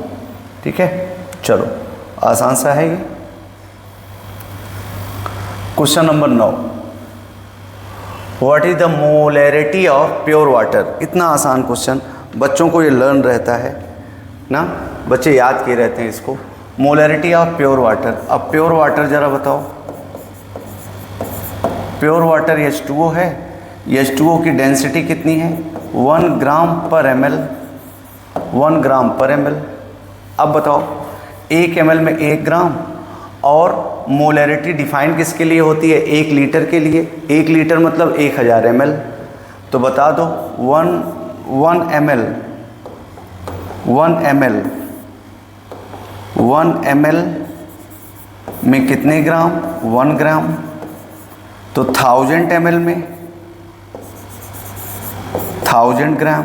ठीक है, चलो आसान सा है ये। Question number 9, what is the molarity of pure water. इतना आसान क्वेश्चन, बच्चों को ये लर्न रहता है ना, बच्चे याद किए रहते हैं इसको। Molarity of pure water. अब प्योर वाटर ज़रा बताओ, प्योर वाटर H2O है, H2O की डेंसिटी कितनी है? 1 ग्राम पर ml, 1 ग्राम पर ml। अब बताओ 1 ml में 1 ग्राम, और मोलैरिटी डिफाइन किसके लिए होती है? 1 लीटर के लिए। 1 लीटर मतलब 1000 ml। तो बता दो 1 ml में कितने ग्राम? 1 ग्राम। तो 1000 ml में 1000 ग्राम,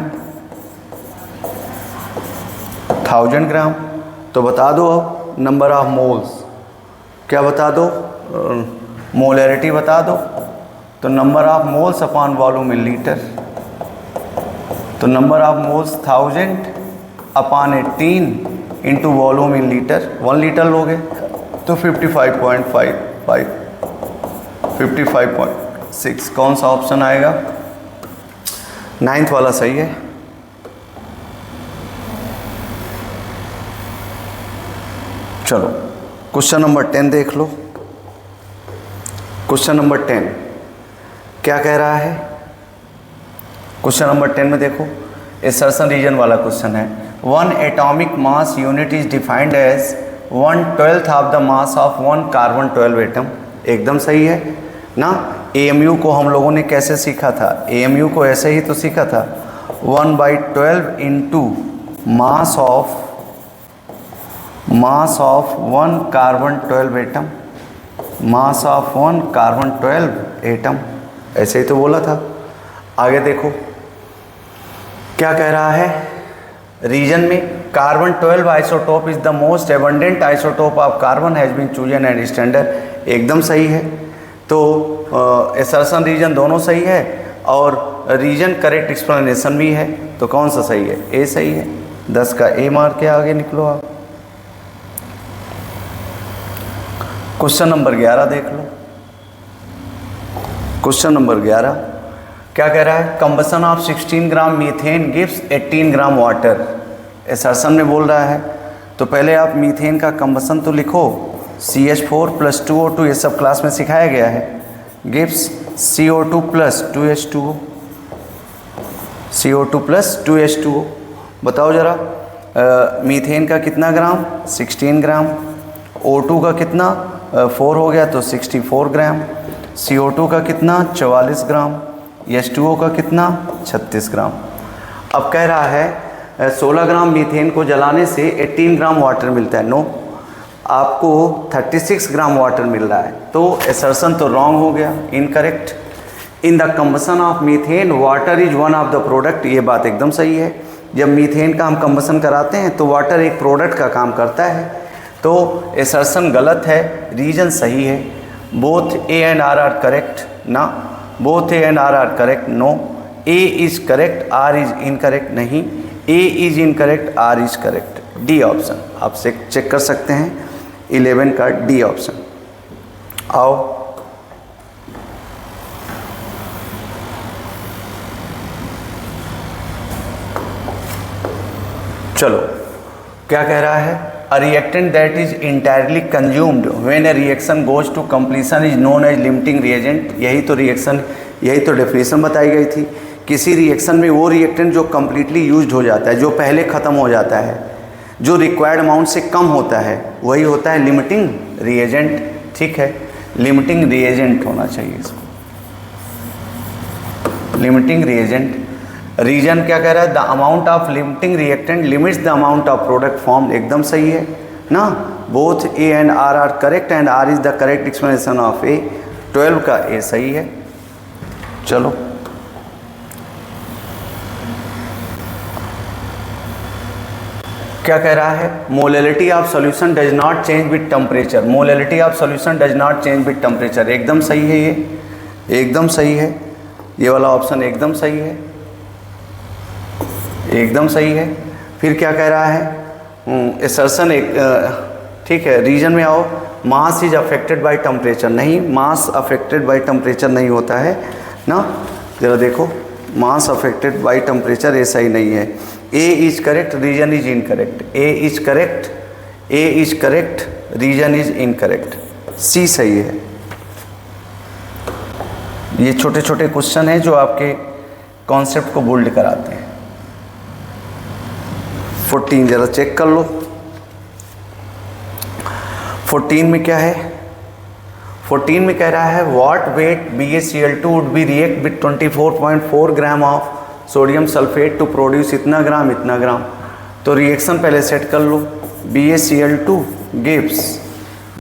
1000 ग्राम। तो बता दो अब नंबर ऑफ मोल्स, क्या बता दो? मोलैरिटी बता दो। तो number of moles upon volume in litre. तो number of moles 1000 upon 18 into volume in litre. 1 litre लोगे तो 55.55, 55.6। कौन सा ऑप्शन आएगा? 9th वाला सही है। चलो क्वेश्चन नंबर 10 देख लो। क्वेश्चन नंबर 10 क्या कह रहा है? क्वेश्चन नंबर 10 में देखो, एसर्शन रीजन वाला क्वेश्चन है। 1 atomic mass unit is defined as 1/12 of the mass of 1 carbon 12 atom. एकदम सही है ना। AMU को हम लोगों ने कैसे सीखा था? AMU को ऐसे ही तो सीखा था, 1/12 into mass of 1 carbon 12 atom, mass of 1 carbon 12 atom, ऐसे ही तो बोला था। आगे देखो क्या कह रहा है? रीजन में carbon 12 isotope is the most abundant isotope of carbon has been chosen and standard. एकदम सही है। तो एसर्शन रीजन दोनों सही है और रीजन करेक्ट एक्सप्लेनेशन भी है। तो कौन सा सही है? ए सही है। 10 का ए मार के आगे निकलो आप। क्वेश्चन नंबर 11 देख लो। क्वेश्चन नंबर 11 क्या कह रहा है? Combustion of 16 gram methane gives 18 gram water. Assertion में बोल रहा है, तो पहले आप मीथेन का कंबसन तो लिखो, CH4 + 2O2, ये सब क्लास में सिखाया गया है। Gives CO2 + 2H2O, CO2 + 2H2O। बताओ ज़रा, मीथेन का कितना ग्राम? 16 ग्राम। O2 का कितना? 4 हो गया तो 64 ग्राम। CO2 का कितना 44 ग्राम, H2O का कितना 36 ग्राम। अब कह रहा है 16 ग्राम मीथेन को जलाने से 18 ग्राम वाटर मिलता है। नो, आपको 36 ग्राम वाटर मिल रहा है, तो असर्शन तो रॉन्ग हो गया, incorrect. In the combustion of methane water is one of the product, ये बात एकदम सही है। जब मीथेन का हम कंबसन कराते हैं तो वाटर एक प्रोडक्ट का काम करता है, तो असर्शन गलत है, रीजन सही है। Both A and R are correct ना, both A and R are correct, no. A is correct, R is incorrect, नहीं, A is incorrect, R is correct. D option आप चेक कर सकते हैं, 11 का डी ऑप्शन। आओ चलो, क्या कह रहा है? A reactant that is entirely consumed when a reaction goes to completion is known as limiting reagent। यही तो रिएक्शन, यही तो डेफिनेशन बताई गई थी। किसी रिएक्शन में वो रिएक्टेंट जो कम्प्लीटली यूज्ड हो जाता है, जो पहले ख़त्म हो जाता है, जो रिक्वायर्ड अमाउंट से कम होता है, वही होता है लिमिटिंग रिएजेंट। ठीक है, लिमिटिंग रिएजेंट होना चाहिए इसको, लिमिटिंग रिएजेंट। रीजन क्या कह रहा है? The amount of limiting reactant limits the amount of product form, एकदम सही है ना। Both A and R are correct and R is the correct explanation of A. 12 का ए सही है। चलो क्या कह रहा है? Molality of solution does not change with temperature. Molality of solution does not change with temperature, एकदम सही है, ये एकदम सही है, ये वाला ऑप्शन एकदम सही है, एकदम सही है। फिर क्या कह रहा है? असर्शन एक ठीक है। रीजन में आओ, mass is affected by temperature, नहीं, मास अफेक्टेड बाय टेम्परेचर नहीं होता है ना। जरा देखो, मास अफेक्टेड बाय टेम्परेचर ऐसा ही नहीं है। A is correct, reason is incorrect. A is correct, A is correct, reason is incorrect. C सही है। ये छोटे छोटे क्वेश्चन हैं जो आपके कॉन्सेप्ट को बिल्ड कराते हैं। 14 जरा चेक कर लो, 14 में क्या है? 14 में कह रहा है what weight BaCl2 would be react with 24.4 gram of sodium sulphate to produce इतना ग्राम इतना ग्राम। तो रिएक्शन पहले सेट कर लो। BaCl2 gives,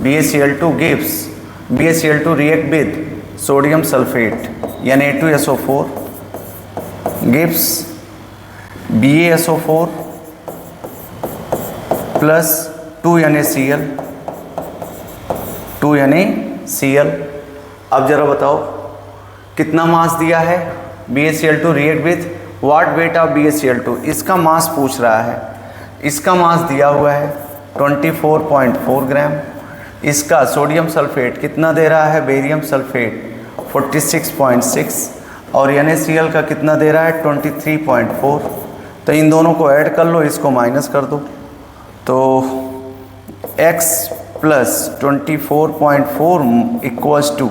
BaCl2 gives, BaCl2 react with sodium sulphate Na2SO4 gives BaSO4 plus 2NaCl, 2NaCl। अब जरा बताओ कितना मास दिया है? BaCl2 react with what weight of BaCl2, इसका मास पूछ रहा है। इसका मास दिया हुआ है 24.4 ग्राम। इसका सोडियम सल्फेट कितना दे रहा है? बेरियम सल्फेट 46.6 और NaCl का कितना दे रहा है? 23.4। तो इन दोनों को ऐड कर लो, इसको माइनस कर दो, तो x plus 24.4 equals to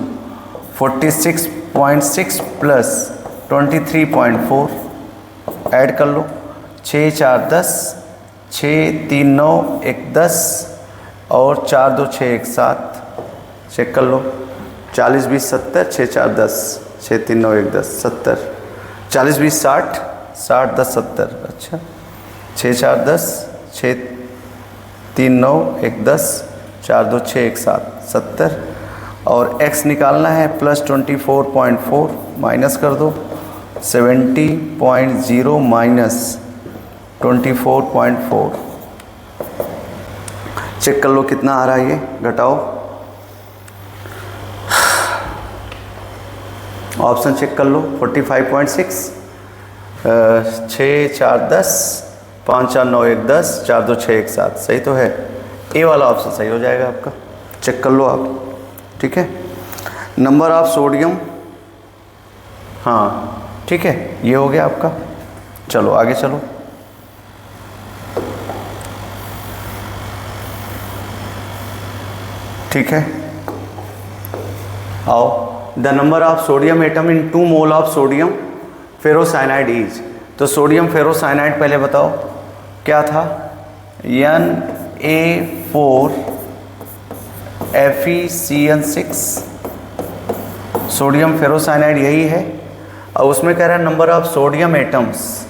46.6 plus 23.4, add कर लो। 6 4 10, 6 3 9 1 10 और 4 2 6 1 7, चेक कर लो। 40 20 70, 6 4 10, 6 3 9 1 10 70, 40 20 60, 60 10 70। अच्छा, 6 4 10, 6 3 9 1 10, 4 2 6 1 7 70 और x निकालना है प्लस 24.4, माइनस कर दो 70.0 माइनस 24.4, चेक कर लो कितना आ रहा है, ये घटाओ। ऑप्शन चेक कर लो, 45.6, 6 4 10, 5 4 9 1 10, 4 2 6 1 7, सही तो है। ए वाला ऑप्शन सही हो जाएगा आपका, चेक कर लो आप। ठीक है, नंबर ऑफ सोडियम, हाँ ठीक है, ये हो गया आपका। चलो आगे चलो। ठीक है, आओ। The number of sodium atom in 2 mole of sodium ferrocyanide is. तो सोडियम फेरोसाइनाइड पहले बताओ क्या था? Na4 FeCN6 सोडियम फेरोसाइनाइड यही है। और उसमें कह रहा है number of sodium atoms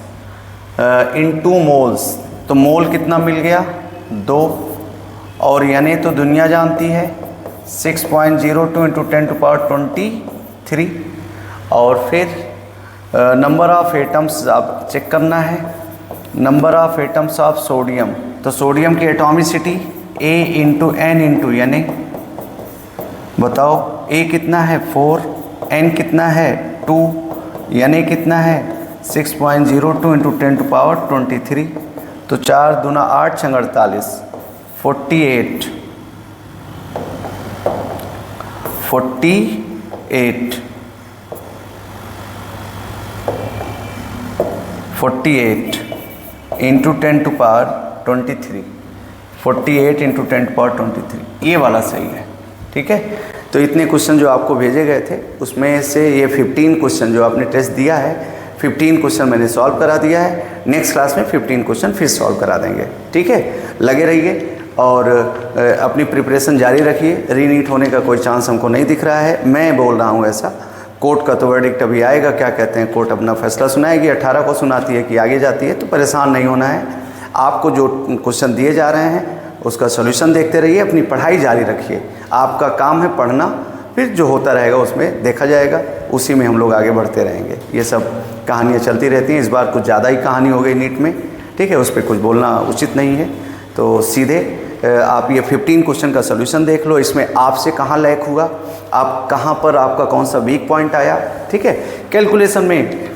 in 2 moles, तो मोल कितना मिल गया 2, और यानी तो दुनिया जानती है 6.02 इंटू 10⁻23। और फिर नंबर ऑफ एटम्स आप चेक करना है, number of atoms of sodium, तो सोडियम की atomicity A into N into, यानी बताओ A कितना है 4, N कितना है 2, यानी कितना है 6.02 इंटू 10⁻23। तो 4 दूना 8 छंग 48, 48 इंटू 10⁻23, 48 इंटू 10⁻23, ये वाला सही है। ठीक है, तो इतने क्वेश्चन जो आपको भेजे गए थे उसमें से ये 15 क्वेश्चन जो आपने टेस्ट दिया है, 15 क्वेश्चन मैंने सॉल्व करा दिया है। नेक्स्ट क्लास में 15 क्वेश्चन फिर सॉल्व करा देंगे। ठीक है, लगे रहिए और अपनी प्रिपरेशन जारी रखिए। रीनीट होने का कोई चांस हमको नहीं दिख रहा है, मैं बोल रहा हूँ ऐसा। कोर्ट का तो वर्डिक्ट अभी आएगा, क्या कहते हैं, कोर्ट अपना फैसला सुनाएगी, 18 को सुनाती है कि आगे जाती है, तो परेशान नहीं होना है। आपको जो क्वेश्चन दिए जा रहे हैं उसका सॉल्यूशन देखते रहिए, अपनी पढ़ाई जारी रखिए। आपका काम है पढ़ना, फिर जो होता रहेगा उसमें देखा जाएगा, उसी में हम लोग आगे बढ़ते रहेंगे। ये सब कहानियाँ चलती रहती हैं। इस बार कुछ ज़्यादा ही कहानी हो गई नीट में, ठीक है, उस पर कुछ बोलना उचित नहीं है। तो सीधे आप ये 15 क्वेश्चन का सॉल्यूशन देख लो, इसमें आपसे कहाँ लैक हुआ, आप कहाँ पर आपका कौन सा वीक पॉइंट आया। ठीक है, कैलकुलेशन में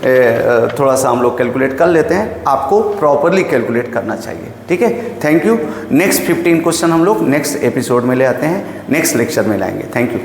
थोड़ा सा हम लोग कैलकुलेट कर लेते हैं, आपको प्रॉपरली कैलकुलेट करना चाहिए। ठीक है, थैंक यू। नेक्स्ट 15 क्वेश्चन हम लोग नेक्स्ट एपिसोड में ले आते हैं, नेक्स्ट लेक्चर में लाएंगे। Thank you.